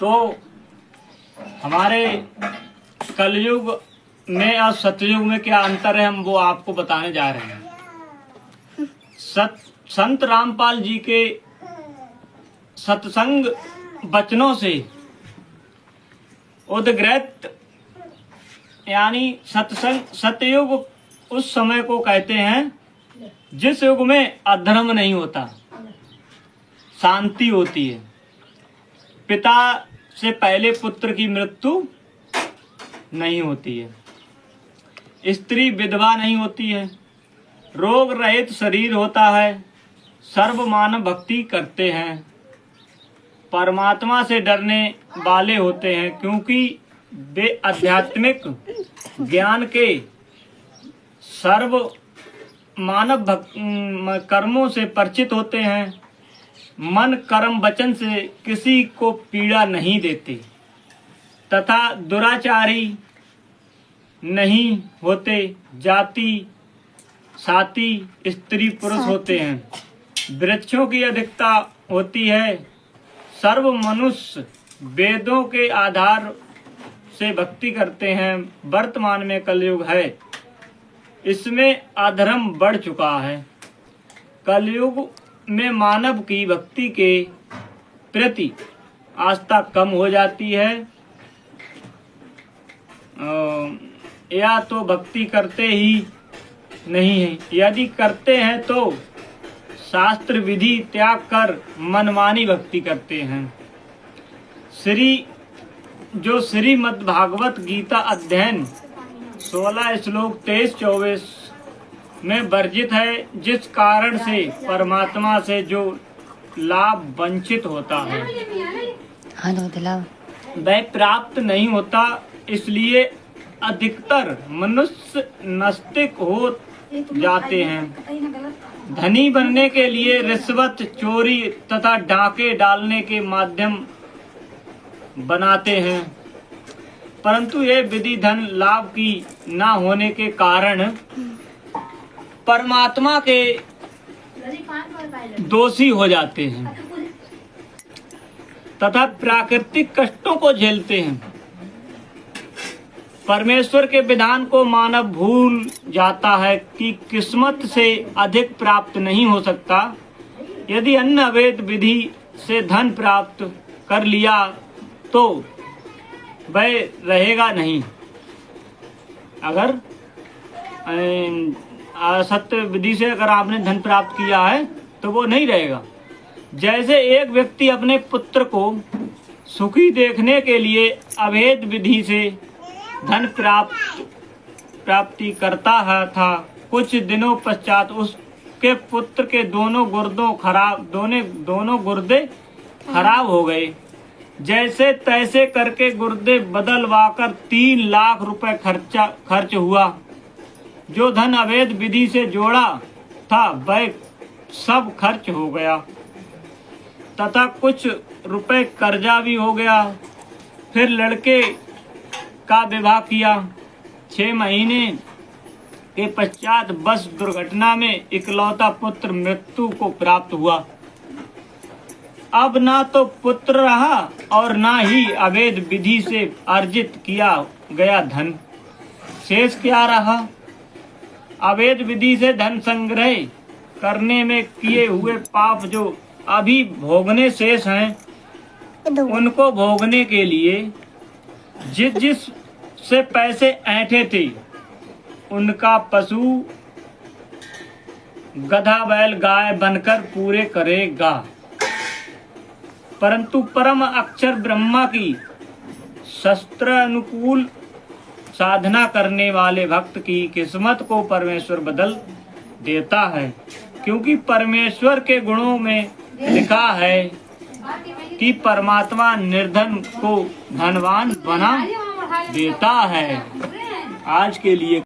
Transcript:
तो हमारे कलयुग में और सतयुग में क्या अंतर है, हम वो आपको बताने जा रहे हैं। संत रामपाल जी के सत्संग वचनों से उद्ग्रहित यानी सतयुग उस समय को कहते हैं जिस युग में अधर्म नहीं होता, शांति होती है, पिता से पहले पुत्र की मृत्यु नहीं होती है, स्त्री विधवा नहीं होती है, रोग रहित शरीर होता है, सर्व मानव भक्ति करते हैं, परमात्मा से डरने वाले होते हैं क्योंकि वे आध्यात्मिक ज्ञान के सर्व मानव कर्मों से परिचित होते हैं, मन कर्म वचन से किसी को पीड़ा नहीं देते तथा दुराचारी नहीं होते, जाति साती स्त्री पुरुष होते हैं, वृक्षों की अधिकता होती है, सर्व मनुष्य वेदों के आधार से भक्ति करते हैं। वर्तमान में कलयुग है, इसमें अधर्म बढ़ चुका है। कलयुग में मानव की भक्ति के प्रति आस्था कम हो जाती है, या तो भक्ति करते ही नहीं है, यदि करते हैं तो शास्त्र विधि त्याग कर मनमानी भक्ति करते हैं। श्रीमद् भागवत गीता अध्ययन 16 श्लोक 23-24 में वर्जित है, जिस कारण से परमात्मा से जो लाभ वंचित होता है वह प्राप्त नहीं होता। इसलिए अधिकतर मनुष्य नास्तिक हो जाते हैं। धनी बनने के लिए रिश्वत, चोरी तथा डाके डालने के माध्यम बनाते हैं, परंतु ये विधि धन लाभ की न होने के कारण परमात्मा के दोषी हो जाते हैं तथा प्राकृतिक कष्टों को झेलते हैं। परमेश्वर के विधान को मानव भूल जाता है कि किस्मत से अधिक प्राप्त नहीं हो सकता। यदि अन्य अवैध विधि से धन प्राप्त कर लिया तो वह रहेगा नहीं, अगर असत्य विधि से अगर आपने धन प्राप्त किया है तो वो नहीं रहेगा। जैसे एक व्यक्ति अपने पुत्र को सुखी देखने के लिए अवैध विधि से धन प्राप्ति करता था, कुछ दिनों पश्चात उसके पुत्र के दोनों गुर्दे खराब हो गए। जैसे तैसे करके गुर्दे बदलवाकर 3 लाख रुपए खर्च हुआ। जो धन अवैध विधि से जोड़ा था वह सब खर्च हो गया तथा कुछ रुपए कर्जा भी हो गया। फिर लड़के का विवाह किया। 6 महीने के पश्चात बस दुर्घटना में इकलौता पुत्र मृत्यु को प्राप्त हुआ। अब ना तो पुत्र रहा और ना ही अवैध विधि से अर्जित किया गया धन। शेष क्या रहा? अवैध विधि से धन संग्रह करने में किए हुए पाप जो अभी भोगने शेष हैं, उनको भोगने के लिए जिस से पैसे ऐंठे थे उनका पशु गधा बैल गाय बनकर पूरे करेगा। परंतु परम अक्षर ब्रह्मा की शस्त्र अनुकूल साधना करने वाले भक्त की किस्मत को परमेश्वर बदल देता है, क्योंकि परमेश्वर के गुणों में लिखा है कि परमात्मा निर्धन को धनवान बना देता है। आज के लिए